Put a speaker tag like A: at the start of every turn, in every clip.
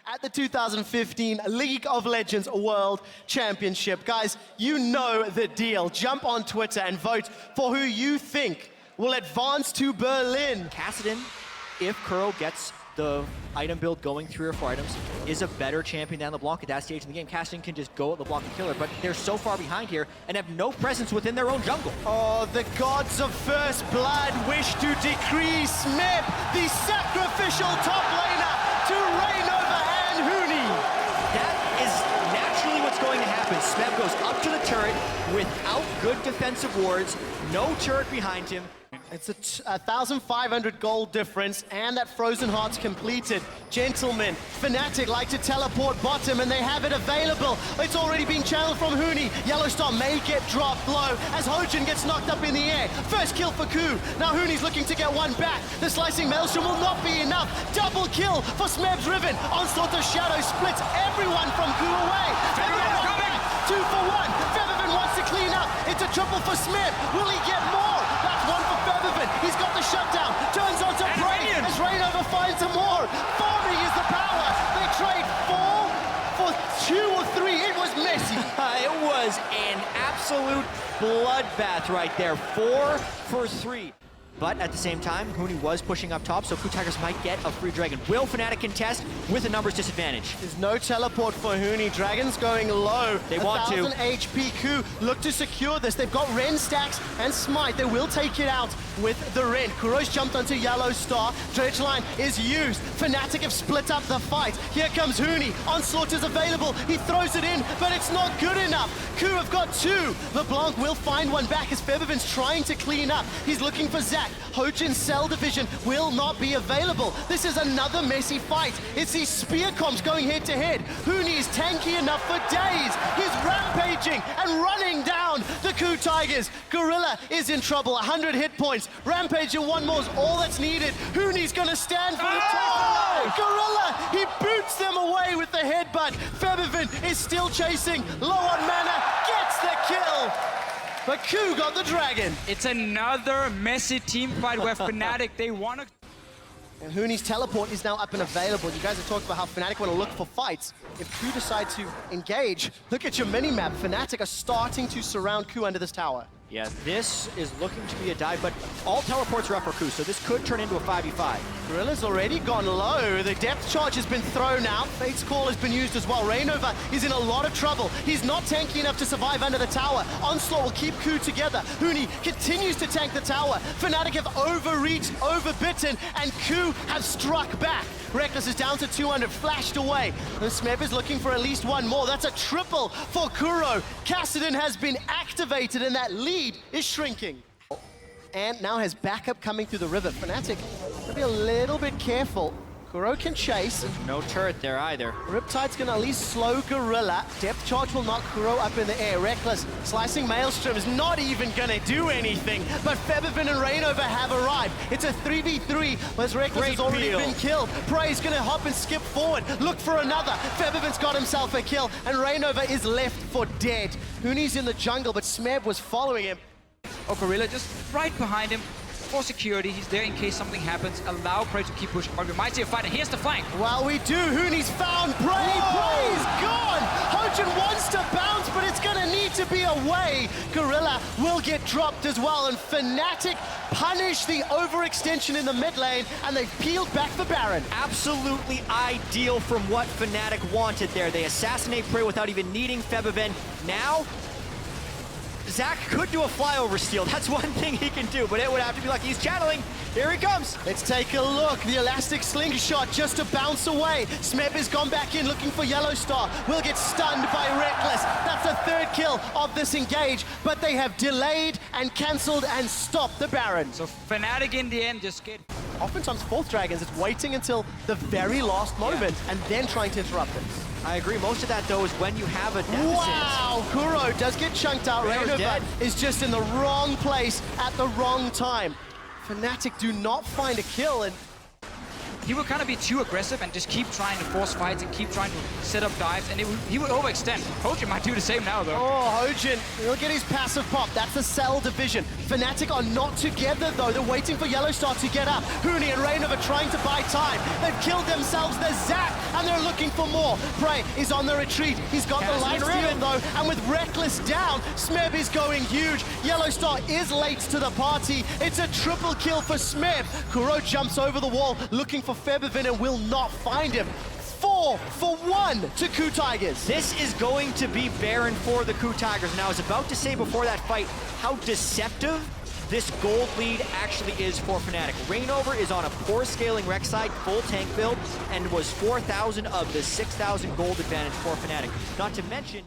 A: at the 2015 League of Legends World Championship. Guys, you know the deal. Jump on Twitter and vote for who you think will advance to Berlin.
B: Kassadin, if Kuro gets the item build going 3 or 4 items, is a better champion than LeBlanc at that stage in the game. Kassadin can just go at LeBlanc and kill her, but they're so far behind here and have no presence within their own jungle.
A: Oh, the gods of first blood wish to decree Smeb, the sacrificial top laner, to reign over Huni.
B: That is naturally what's going to happen. Smeb goes up to the turret without good defensive wards, no turret behind him.
A: It's a 1,500 gold difference, and that Frozen Heart's completed. Gentlemen, Fnatic like to teleport bottom, and they have it available. It's already being channeled from Huni. Yellowstar may get dropped low as Hojin gets knocked up in the air. First kill for Koo. Now Huni's looking to get one back. The slicing Maelstrom will not be enough. Double kill for Smeb's Riven. Onslaught of Shadow splits everyone from Koo away. Featherman coming! 2 for 1. Featherman wants to clean up. It's a triple for Smeb. Will he get more? That's one for Featherman. He's got the shutdown. Turns on to Bray as Rainover finds some more. Farming is the power. They trade 4 for 2 or 3. It was messy.
B: It was an absolute bloodbath right there. 4 for 3. But at the same time, Huni was pushing up top, so Koo Tigers might get a free dragon. Will Fnatic contest with a numbers disadvantage?
A: There's no teleport for Huni. Dragon's going low.
B: They want to.
A: 1,000 HP. Koo look to secure this. They've got Ren stacks and Smite. They will take it out with the Ren. Kuro's jumped onto Yellowstar. Dredge line is used. Fnatic have split up the fight. Here comes Huni. Onslaught is available. He throws it in, but it's not good enough. Koo have got 2. LeBlanc will find one back as Featherman's trying to clean up. He's looking for Zac. Hojin's Cell Division will not be available. This is another messy fight. It's these spear comps going head to head. Huni is tanky enough for days. He's rampaging and running down the Koo Tigers. Gorilla is in trouble. 100 hit points. Rampage and one more is all that's needed. Huni's gonna stand for the top. Gorilla, he boots them away with the headbutt. Featherman is still chasing. Low on mana, gets the kill. But Koo got the dragon.
C: It's another messy team fight where Fnatic, they want to...
A: And Huni's teleport is now up and available. You guys have talked about how Fnatic want to look for fights. If Koo decide to engage, look at your mini-map. Fnatic are starting to surround Koo under this tower.
B: Yeah, this is looking to be a dive, but all teleports are up for Koo, so this could turn into a 5v5.
A: Gorilla's already gone low. The depth charge has been thrown out. Fate's Call has been used as well. Rainover is in a lot of trouble. He's not tanky enough to survive under the tower. Onslaught will keep Koo together. Huni continues to tank the tower. Fnatic have overreached, overbitten, and Koo have struck back. Reckless is down to 200, flashed away. And Smeb is looking for at least one more. That's a triple for Kuro. Kassadin has been activated, and that lead is shrinking. And now has backup coming through the river. Fnatic, gotta be a little bit careful. Kuro can chase.
B: No turret there either.
A: Riptide's gonna at least slow Gorilla. Depth charge will knock Kuro up in the air. Reckless slicing Maelstrom is not even gonna do anything. But Featherman and Rainover have arrived. It's a 3v3, whereas Reckless has already been killed. Prey's gonna hop and skip forward. Look for another. Featherman's got himself a kill, and Rainover is left for dead. Huni's in the jungle, but Smeb was following him.
C: Oh, Gorilla just right behind him. For security, he's there in case something happens. Allow Prey to keep pushing. But we might see a fight, and here's the flank.
A: Well, we do. Huni's found Prey. Prey's gone. Hojin wants to bounce, but it's going to need to be away. Gorilla will get dropped as well, and Fnatic punish the overextension in the mid lane, and they've peeled back the Baron.
B: Absolutely ideal from what Fnatic wanted there. They assassinate Prey without even needing Featherman. Now, Zac could do a flyover steal. That's one thing he can do, but it would have to be like he's channeling. Here he comes.
A: Let's take a look. The elastic slingshot just to bounce away. Smeb has gone back in looking for Yellowstar. Will get stunned by Reckless. That's the 3rd kill of this engage, but they have delayed and cancelled and stopped the Baron.
C: So Fnatic in the end just get...
A: Oftentimes 4th Dragons, it's waiting until the very last moment and then trying to interrupt it.
B: I agree. Most of that, though, is when you have a deficit.
A: Wow! Kuro does get chunked out. Rainover is just in the wrong place at the wrong time. Fnatic do not find a kill, and
C: he would kind of be too aggressive and just keep trying to force fights and keep trying to set up dives, and he would overextend. Hojin might do the same now, though.
A: oh, Hojin, he'll get his passive pop. That's the Cell Division. Fnatic are not together though. They're waiting for Yellowstar to get up. Huni and Rain are trying to buy time. They've killed themselves. They're zapped and they're looking for more. Prey is on the retreat. He's got the life steal though, and with Reckless down, Smeb is going huge. Yellowstar is late to the party. It's a triple kill for Smeb. Kuro jumps over the wall looking for Febiven and will not find him. 4 for 1 to Koo Tigers.
B: This is going to be barren for the Koo Tigers. Now, I was about to say before that fight how deceptive this gold lead actually is for Fnatic. Rainover is on a poor scaling rec side, full tank build, and was 4,000 of the 6,000 gold advantage for Fnatic. Not to mention,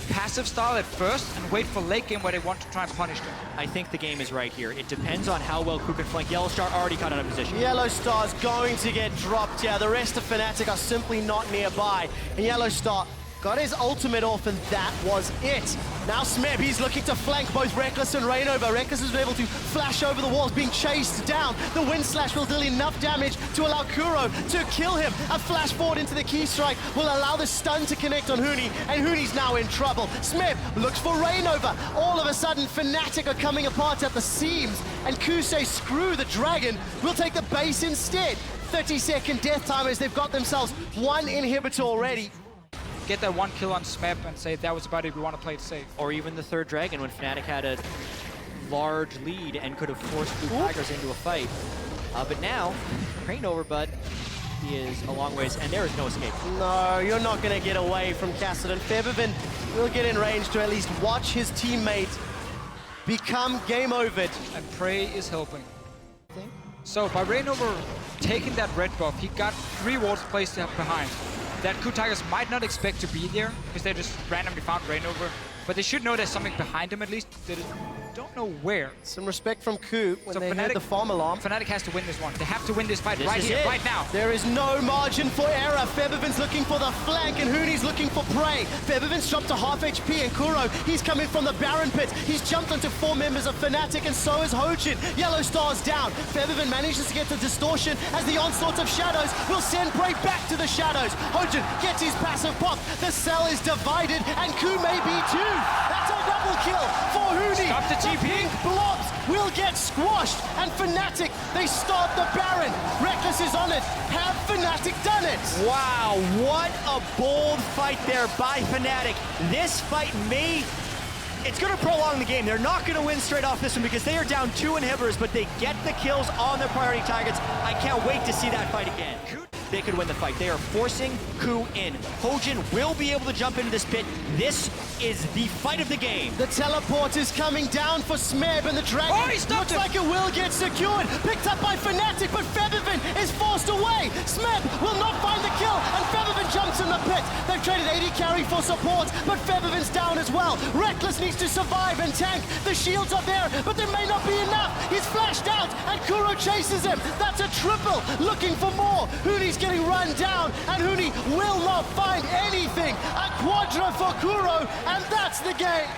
C: Passive style at first and wait for late game where they want to try and punish them.
B: I think the game is right here. It depends on how well Koo can flank. Yellowstar already cut out of position.
A: Yellowstar's going to get dropped here. The rest of Fnatic are simply not nearby. And Yellowstar got his ultimate off, and that was it. Now Smeb, he's looking to flank both Reckless and Rainover. Reckless has been able to flash over the walls, being chased down. The Wind Slash will deal enough damage to allow Kuro to kill him. A flash forward into the key strike will allow the stun to connect on Huni, and Huni's now in trouble. Smeb looks for Rainover. All of a sudden, Fnatic are coming apart at the seams, and Koo says, screw the dragon, we'll take the base instead. 30-second death time as they've got themselves one inhibitor already.
C: Get that one kill on Smeb and say that was about it, we want to play it safe.
B: Or even the third dragon when Fnatic had a large lead and could have forced Koo Tigers into a fight. But now, Rainover, but he is a long ways, and there is no escape.
A: No, you're not going to get away from Cassidy. Febiven will get in range to at least watch his teammate become game overed.
C: And Prey is helping. So by Rainover taking that red buff, he got 3 wards placed behind. That Koo Tigers might not expect to be there because they just randomly found Rainover, but they should know there's something behind him at least. They don't know where.
A: Some respect from Koo when
C: So
A: they
C: Fnatic,
A: heard the farm alarm.
C: Fnatic has to win this one. They have to win this fight right here,
B: it.
C: right now.
A: There is no margin for error. Febiven's looking for the flank and Huni's looking for prey. Febiven's dropped to half HP and Kuro, he's coming from the Baron pit. He's jumped onto 4 members of Fnatic and so is Hojin. Yellowstar's down. Febiven manages to get the distortion as the onslaught of shadows will send prey back to the shadows. Hojin gets his passive pop. The cell is divided and Koo may be too. That's a double kill for Huni.
C: Stop the TP.
A: Pink blobs will get squashed, and Fnatic, they start the Baron. Reckless is on it. Have Fnatic done it?
B: Wow, what a bold fight there by Fnatic. This fight it's going to prolong the game. They're not going to win straight off this one because they are down 2 inhibitors, but they get the kills on their priority targets. I can't wait to see that fight again. They could win the fight. They are forcing Koo in. Hojin will be able to jump into this pit. This is the fight of the game.
A: The teleport is coming down for Smeb, and the dragon looks like it will get secured. Picked up by Fnatic, but Febiven is forced away. Smeb will not find the kill, and Febiven jumps in the pit. They've traded 80 carry for support, but Febiven's down as well. Reckless needs to survive and tank. The shields are there, but there may not be enough. He's flashed out, and Kuro chases him. That's a triple, looking for more. Huni's getting run down, and Huni will not find anything. A quadra for Kuro, and that's the game.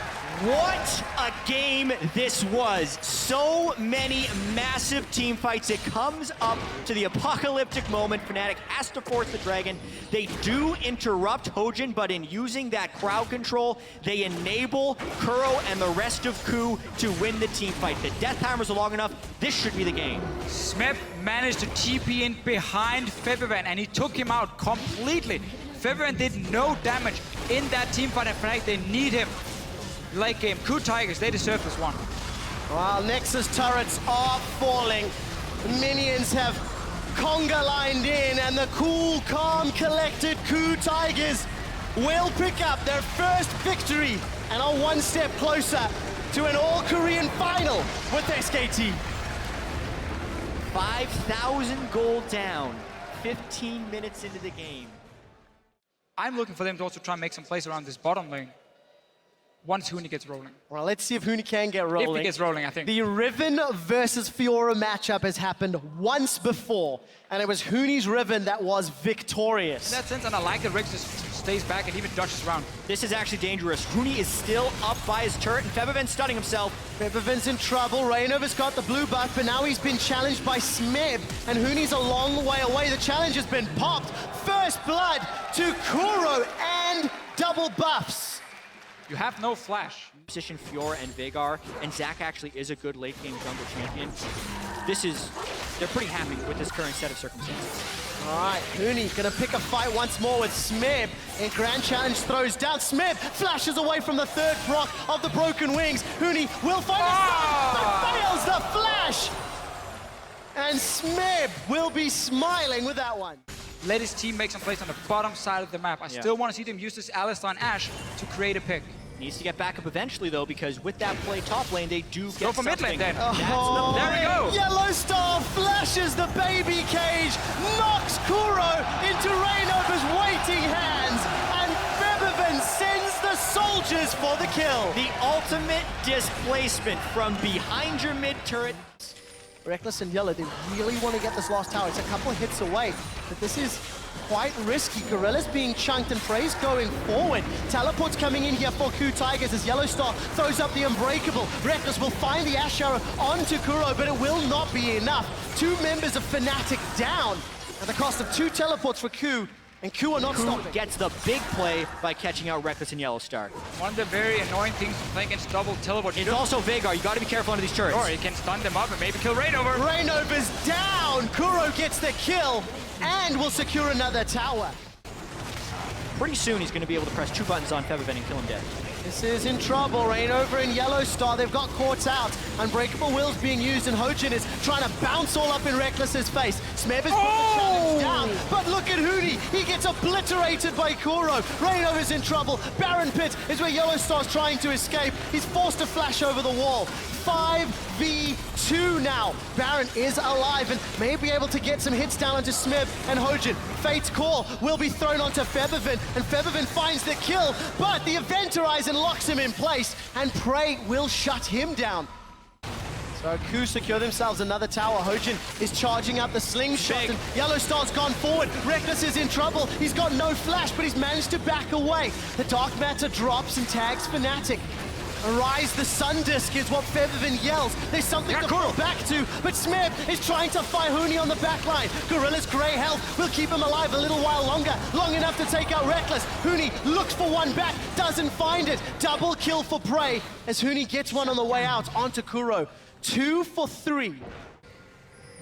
B: What a game this was. So many massive team fights. It comes up to the apocalyptic moment. Fnatic has to force the dragon. They do interrupt Hojin, but in using that crowd control, they enable Kuro and the rest of Koo to win the team fight. The death timers are long enough. This should be the game.
C: Smeb managed to TP in behind Febiven, and he took him out completely. Febiven did no damage in that team fight, and Fnatic, they need him. Late game, Koo Tigers, they deserve this one.
A: While Nexus turrets are falling, minions have conga lined in, and the cool, calm, collected Koo Tigers will pick up their first victory and are one step closer to an all-Korean final with SKT.
B: 5,000 gold down, 15 minutes into the game.
C: I'm looking for them to also try and make some plays around this bottom lane once Huni gets rolling.
A: Well, let's see if Huni can get rolling.
C: If he gets rolling, I think.
A: The Riven versus Fiora matchup has happened once before, and it was Huni's Riven that was victorious.
C: In that sense, and I like that Riggs just stays back and even dodges around.
B: This is actually dangerous. Huni is still up by his turret, and Febiven's stunning himself.
A: Febiven's in trouble. Rainover's got the blue buff, but now he's been challenged by Smeb, and Huni's a long way away. The challenge has been popped. First blood to Kuro, and double buffs.
C: You have no flash.
B: Position Fiora and Veigar, and Zac actually is a good late game jungle champion. They're pretty happy with this current set of circumstances.
A: All right, Huni gonna pick a fight once more with Smeb. In Grand Challenge throws down. Smeb flashes away from the third proc of the Broken Wings. Huni will find a stun, but fails the flash. And Smeb will be smiling with that one.
C: Let his team make some plays on the bottom side of the map. I still want to see them use this Alistar and Ashe to create a pick.
B: Needs to get back up eventually, though, because with that play top lane, they do get
C: Go for mid lane, then. There we go.
A: Yellow Star flashes the baby cage, knocks Kuro into Reinover's waiting hands, and Febiven sends the soldiers for the kill.
B: The ultimate displacement from behind your mid turret.
A: Reckless and Yellow, they really want to get this last tower. It's a couple of hits away, but this is quite risky. Gorilla's being chunked and Prey's going forward. Teleport's coming in here for Koo Tigers as Yellow Star throws up the Unbreakable. Reckless will find the Ashe Arrow onto Kuro, but it will not be enough. 2 members of Fnatic down at the cost of 2 teleports for Koo. And Koo are not stopping.
B: Gets the big play by catching out Reckless and Yellow Star.
C: One of the very annoying things to play against double teleport.
B: It's also Veigar. You got to be careful under these turrets.
C: Or he can stun them up and maybe kill Reinover.
A: Reinover's down. Kuro gets the kill and will secure another tower.
B: Pretty soon he's going to be able to press 2 buttons on Febiven and kill him dead.
A: This is in trouble. Reinover and Yellow Star, they've got caught out. Unbreakable Will's being used, and Hojin is trying to bounce all up in Reckless's face. Smeb is put the challenge down, but look at Huni. He gets obliterated by Kuro. Reinover's in trouble. Baron Pit is where Yellow Star's trying to escape. He's forced to flash over the wall. 5v2 now. Baron is alive and may be able to get some hits down onto Smeb and Hojin. Fate's Call will be thrown onto Febiven, and Febiven finds the kill, but the Eventorizer locks him in place, and Prey will shut him down. So Koo secure themselves another tower. Hojin is charging up the slingshot, and Yellow Star's gone forward. Reckless is in trouble. He's got no flash, but he's managed to back away. The Dark Matter drops and tags Fnatic. Arise the Sun Disk is what Febiven yells. There's something to pull back to, but Smeb is trying to fight Huni on the backline. Gorilla's grey health will keep him alive a little while longer, long enough to take out Reckless. Huni looks for one back, doesn't find it. Double kill for Prey as Huni gets one on the way out onto Kuro. 2 for 3.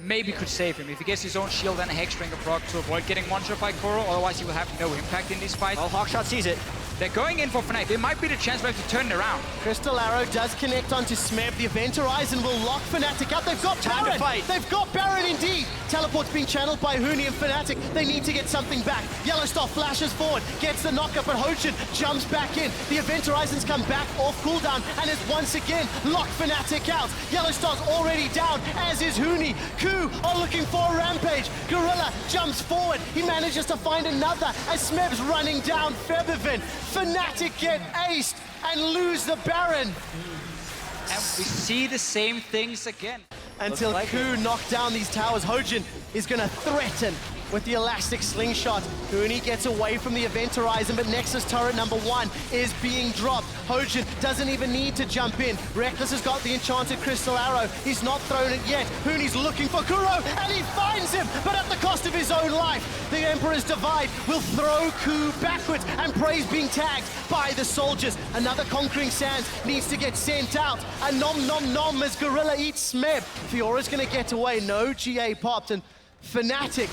C: Maybe could save him if he gets his own shield and a Hexdrinker proc to avoid getting one-shot by Kuro, otherwise he will have no impact in these fights.
B: Well, Hawkshot sees it.
C: They're going in for Fnatic. There might be the chance for them to turn it around.
A: Crystal Arrow does connect onto Smeb. The Event Horizon will lock Fnatic up. They've got
B: Time
A: Baron.
B: to fight.
A: They've got Baron indeed. Teleport's being channeled by Huni and Fnatic. They need to get something back. Yellow Star flashes forward, gets the knockup, but Hojin jumps back in. The Event Horizons come back off cooldown and is once again locked Fnatic out. Yellow Star's already down, as is Huni. Koo are looking for a rampage. Gorilla jumps forward. He manages to find another as Smeb's running down Febiven. Fnatic get aced and lose the Baron.
C: And we see the same things again.
A: Until Koo knocked down these towers, Hojin is going to threaten with the elastic slingshot. Huni gets away from the Event Horizon, but Nexus turret number 1 is being dropped. Hojin doesn't even need to jump in. Reckless has got the enchanted Crystal Arrow. He's not thrown it yet. Huni's looking for Kuro, and he finds him, but at the cost of his own life. The Emperor's Divide will throw Koo backwards, and Prey's being tagged by the soldiers. Another Conquering Sands needs to get sent out. A nom nom nom as Gorilla eats Smeb. Fiora's gonna get away. No GA popped, and Fnatic,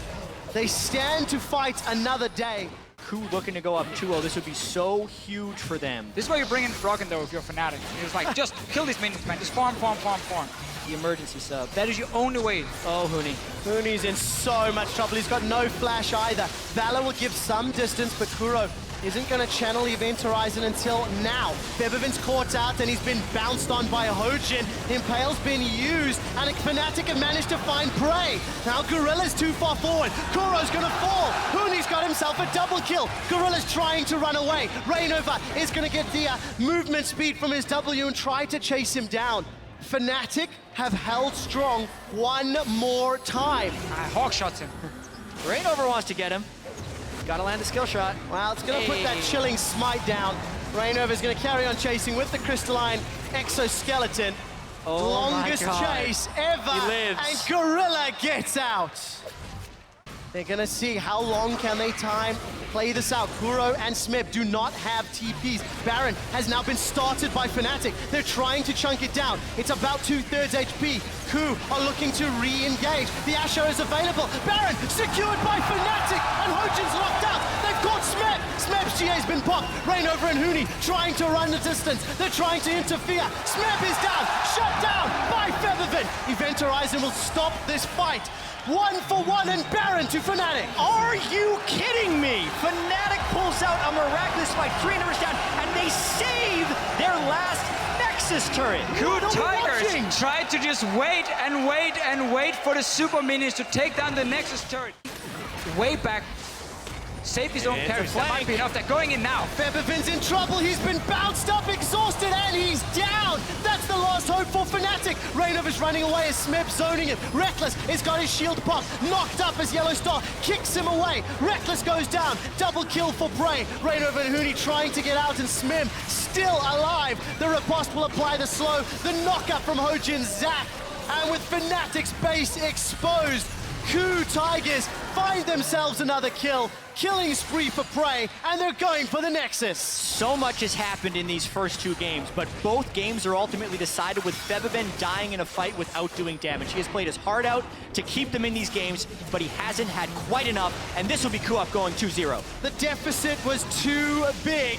A: they stand to fight another day.
B: Koo looking to go up 2-0. This would be so huge for them.
C: This is why you bring in Froggen, though, if you're Fnatic. It's like, just kill these minions, man. Just farm, farm, farm, farm.
B: The emergency sub.
C: That is your only way.
B: Oh, Huni.
A: Huni's in so much trouble. He's got no flash either. Valor will give some distance, but Kuro isn't going to channel the Event Horizon until now. Febiven's caught out and he's been bounced on by Hojin. Impale's been used and Fnatic have managed to find Prey. Now Gorilla's too far forward. Kuro's going to fall. Huni's got himself a double kill. Gorilla's trying to run away. Reinover is going to get the movement speed from his W and try to chase him down. Fnatic have held strong one more time.
C: Hawkshots him.
B: Reinover wants to get him. Gotta land a skill shot.
A: Well, it's gonna put that chilling smite down. Reinover's gonna carry on chasing with the crystalline exoskeleton.
B: Oh,
A: longest chase ever.
B: He lives.
A: And Gorilla gets out. They're gonna see how long can they time play this out. Kuro and Smip do not have TPs. Baron has now been started by Fnatic. They're trying to chunk it down. It's about 2/3 HP. Koo are looking to re-engage. The Asher is available. Baron secured by Fnatic, and Hojin's locked out. They've caught Smip. Smip's GA's been popped. Reignover and Huni trying to run the distance. They're trying to interfere. Smip is down. Shut down by Feathervin. Event Horizon will stop this fight. 1-for-1 and Baron to Fnatic.
B: Are you kidding me? Fnatic pulls out a miraculous fight, 3 numbers down, and they save their last Nexus turret.
C: Koo Tigers tried to just wait and wait and wait for the super minions to take down the Nexus turret. Way back. Saved his own carries. That might be enough. They're going in now.
A: Feathervin's in trouble. He's been bounced up, exhausted, and he's down. That's the last hope for Fnatic. Reignover's running away as Smip zoning him. Reckless has got his shield popped. Knocked up as Yellow Star kicks him away. Reckless goes down. Double kill for Bray. Reignover and Huni trying to get out, and Smim still alive. The riposte will apply the slow. The knockup from Hojin Zach. And with Fnatic's base exposed, Koo Tigers find themselves another kill. Killing spree for Prey, and they're going for the Nexus.
B: So much has happened in these first 2 games, but both games are ultimately decided with Feathervin dying in a fight without doing damage. He has played his heart out to keep them in these games, but he hasn't had quite enough, and this will be Koo up going 2-0.
A: The deficit was too big,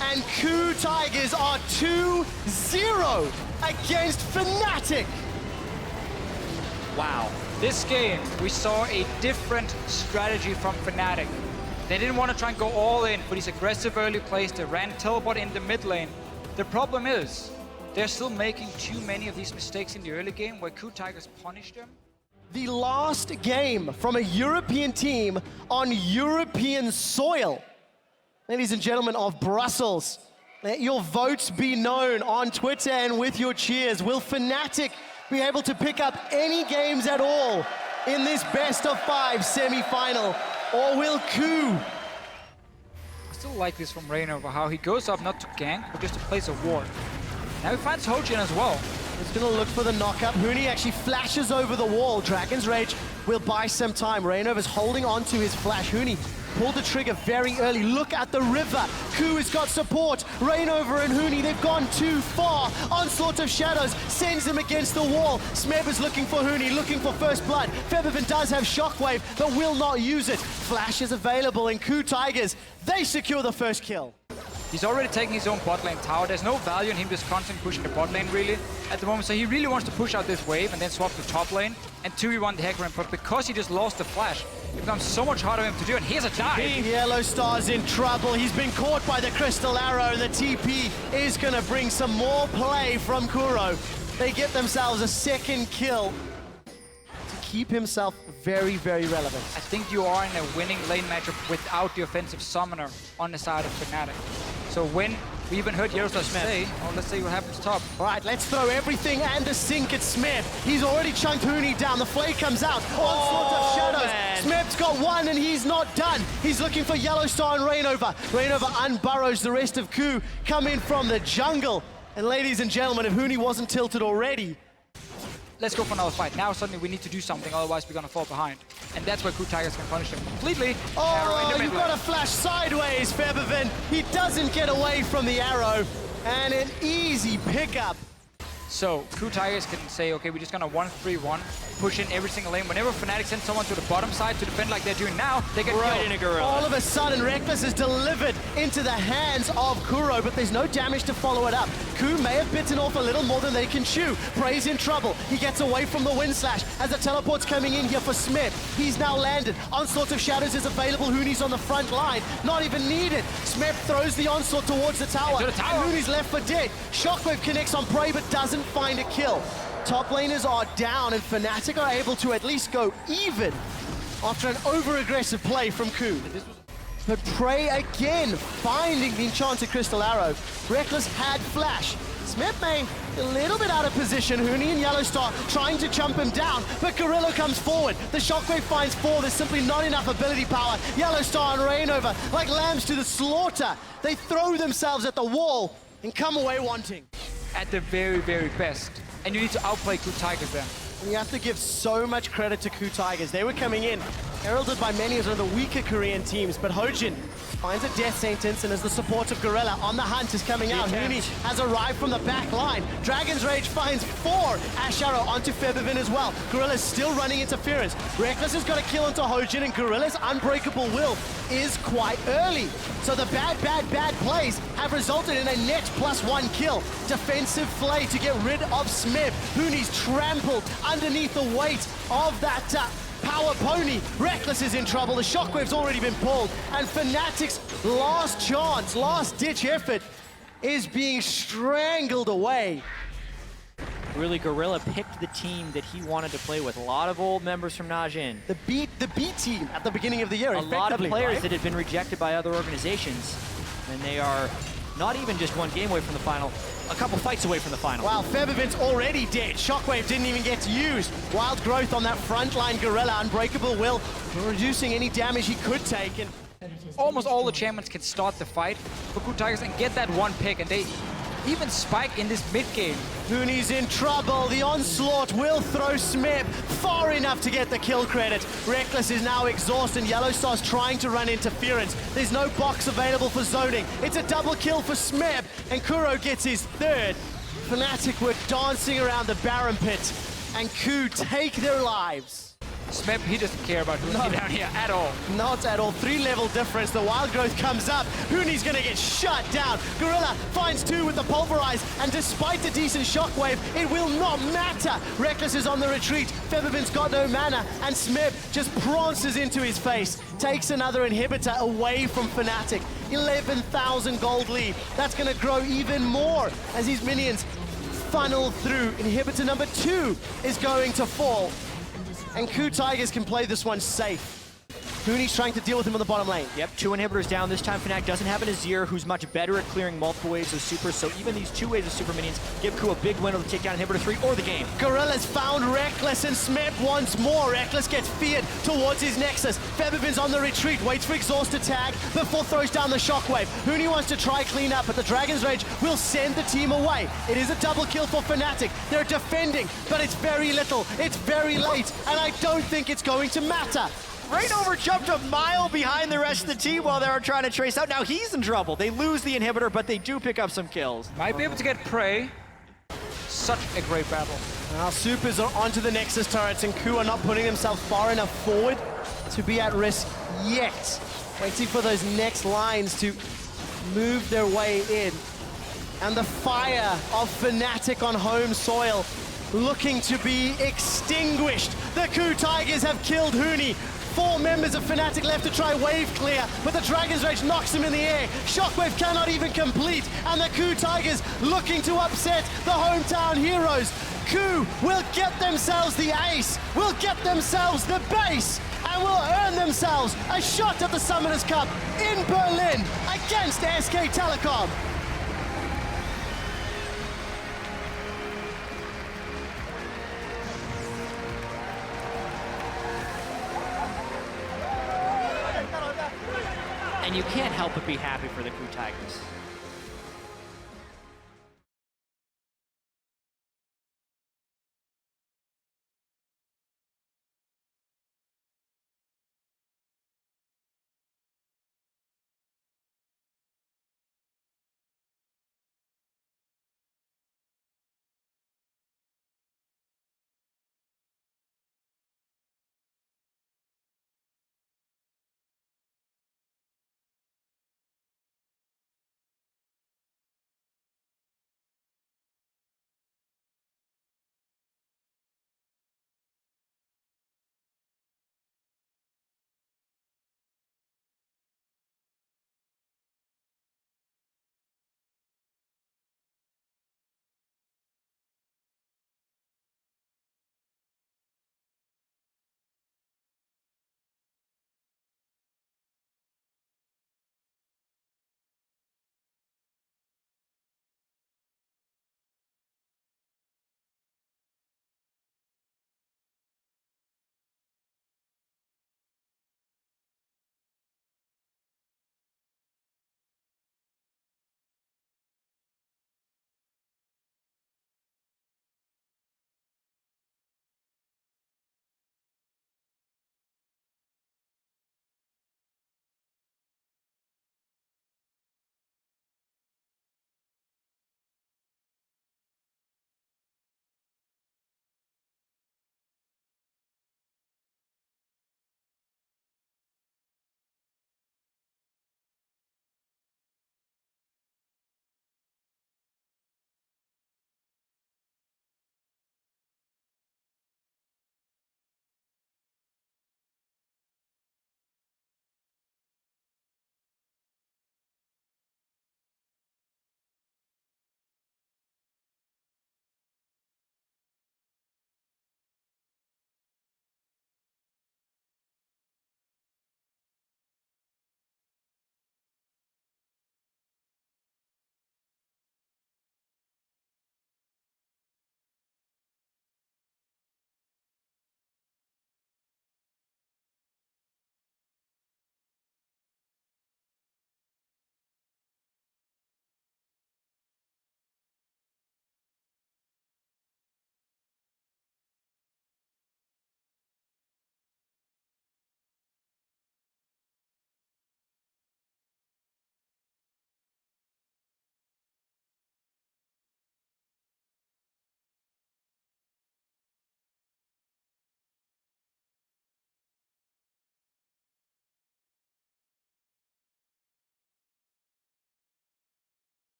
A: and Koo Tigers are 2-0 against Fnatic.
B: Wow.
C: This game, we saw a different strategy from Fnatic. They didn't want to try and go all in for these aggressive early plays. They ran teleport in the mid lane. The problem is, they're still making too many of these mistakes in the early game where Koo Tigers punished them.
A: The last game from a European team on European soil. Ladies and gentlemen of Brussels, let your votes be known on Twitter and with your cheers. Will Fnatic be able to pick up any games at all in this best-of-5 semi-final? Or will Koo?
C: I still like this from Reignover, how he goes up not to gank, but just to place a ward. Now he finds Hojin as well.
A: He's gonna look for the knockup. Huni actually flashes over the wall. Dragon's Rage will buy some time. Reignover's holding on to his flash. Huni pulled the trigger very early. Look at the river. Koo has got support. Reignover and Huni, they've gone too far. Onslaught of Shadows sends him against the wall. Smeb is looking for Huni, looking for first blood. Feathervin does have Shockwave, but will not use it. Flash is available, and Koo Tigers, they secure the first kill.
C: He's already taking his own bot lane tower. There's no value in him just constantly pushing the bot lane really at the moment. So he really wants to push out this wave and then swap the top lane and 2v1 the Hecarim. But because he just lost the flash, it becomes so much harder for him to do. And here's a dive.
A: Yellow Star's in trouble. He's been caught by the Crystal Arrow. The TP is going to bring some more play from Kuro. They get themselves a second kill to keep himself very, very relevant.
C: I think you are in a winning lane matchup without the offensive summoner on the side of Fnatic. So when we even heard Yellowstar say, oh, let's see what happens top.
A: All right, let's throw everything and the sink at Smith. He's already chunked Huni down. The flay comes out. Onslaught of Shadows.
B: Man.
A: Smith's got one and he's not done. He's looking for Yellowstar and Reignover. Reignover unburrows the rest of Koo. Come in from the jungle. And ladies and gentlemen, if Huni wasn't tilted already,
C: let's go for another fight. Now suddenly we need to do something, otherwise we're gonna fall behind. And that's where Koo Tigers can punish him completely.
A: oh, you got a flash sideways, Feathervin. He doesn't get away from the arrow. And an easy pickup.
C: So Koo Tigers can say, okay, we're just gonna 1-3-1, push in every single lane. Whenever Fnatic sends someone to the bottom side to defend like they're doing now, they get
B: right
C: killed.
B: in a gorilla.
A: All of a sudden, Reckless is delivered into the hands of Kuro, but there's no damage to follow it up. Koo may have bitten off a little more than they can chew. Bray's in trouble. He gets away from the wind slash as the teleport's coming in here for Smith. He's now landed. Onslaught of Shadows is available. Huni's on the front line. Not even needed. Smith throws the onslaught towards the tower.
C: Into the tower.
A: And Huni's left for dead. Shockwave connects on Bray, but doesn't find a kill. Top laners are down, and Fnatic are able to at least go even after an over-aggressive play from Koo. But Prey again finding the Enchanted Crystal Arrow. Reckless had flash. Smith may a little bit out of position. Huni and Yellowstar trying to jump him down, but Gorilla comes forward. The Shockwave finds 4. There's simply not enough ability power. Yellowstar and Reignover, like lambs to the slaughter. They throw themselves at the wall and come away wanting.
C: At the very, very best. And you need to outplay Koo Tigers then.
A: And you have to give so much credit to Koo Tigers. They were coming in heralded by many as one of the weaker Korean teams, but Hojin finds a death sentence, and as the support of Gorilla on the hunt is coming out, Huni has arrived from the back line. Dragon's Rage finds 4 Ash Arrow onto Feathervin as well. Gorilla's still running interference. Reckless has got a kill onto Hojin, and Gorilla's Unbreakable Will is quite early. So the bad plays have resulted in a net +1 kill. Defensive flay to get rid of Smeb. Huni's trampled underneath the weight of that power pony. Reckless is in trouble. The shockwave's already been pulled, and Fnatic's last chance, last-ditch effort is being strangled away.
B: Really, Gorilla picked the team that he wanted to play with. A lot of old members from Najin.
A: The B team at the beginning of the year,
B: A lot of players
A: right?
B: that had been rejected by other organizations, and they are not even just one game away from the final, a couple fights away from the final.
A: Wow, Feathervin's already dead. Shockwave didn't even get used. Wild Growth on that frontline Gorilla. Unbreakable Will reducing any damage he could take. And
C: Almost all the champions can start the fight for Koo Tigers and get that one pick, and they even spike in this mid-game.
A: Huni's in trouble. The onslaught will throw Smeb far enough to get the kill credit. Reckless is now exhausted. Yellowstar's trying to run interference. There's no box available for zoning. It's a double kill for Smeb, and Kuro gets his 3rd. Fnatic were dancing around the Baron pit, and Koo take their lives.
C: Smeb, he doesn't care about Huni down here at all.
A: Not at all. 3-level difference. The Wild Growth comes up. Huni's gonna get shut down. Gorilla finds 2 with the Pulverize, and despite the decent shockwave, it will not matter. Reckless is on the retreat. Feathervin's got no mana, and Smeb just prances into his face. Takes another inhibitor away from Fnatic. 11,000 gold lead. That's gonna grow even more as these minions funnel through. Inhibitor number 2 is going to fall. And Koo Tigers can play this one safe. Huni's trying to deal with him on the bottom lane.
B: Yep, 2 inhibitors down. This time Fnatic doesn't have an Azir who's much better at clearing multiple waves of supers, so even these 2 waves of super minions give Koo a big window to take down inhibitor 3 or the game.
A: Gorilla's found Reckless, and Smeb once more. Reckless gets feared towards his Nexus. Feathervin's on the retreat, waits for Exhaust to tag before throws down the Shockwave. Huni wants to try clean up, but the Dragon's Rage will send the team away. It is a double kill for Fnatic. They're defending, but it's very little. It's very late, and I don't think it's going to matter.
B: Rainover jumped a mile behind the rest of the team while they were trying to trace out. Now he's in trouble. They lose the inhibitor, but they do pick up some kills.
C: Might be able to get Prey. Such a great battle.
A: Now Supers are onto the Nexus turrets, and Koo are not putting themselves far enough forward to be at risk yet. Waiting for those next lines to move their way in. And the fire of Fnatic on home soil looking to be extinguished. The Koo Tigers have killed Huni. 4 members of Fnatic left to try wave clear, but the Dragon's Rage knocks him in the air. Shockwave cannot even complete, and the Koo Tigers looking to upset the hometown heroes. Koo will get themselves the ace, will get themselves the base, and will earn themselves a shot at the Summoners Cup in Berlin against SK Telecom.
B: And you can't help but be happy for the Koo Tigers.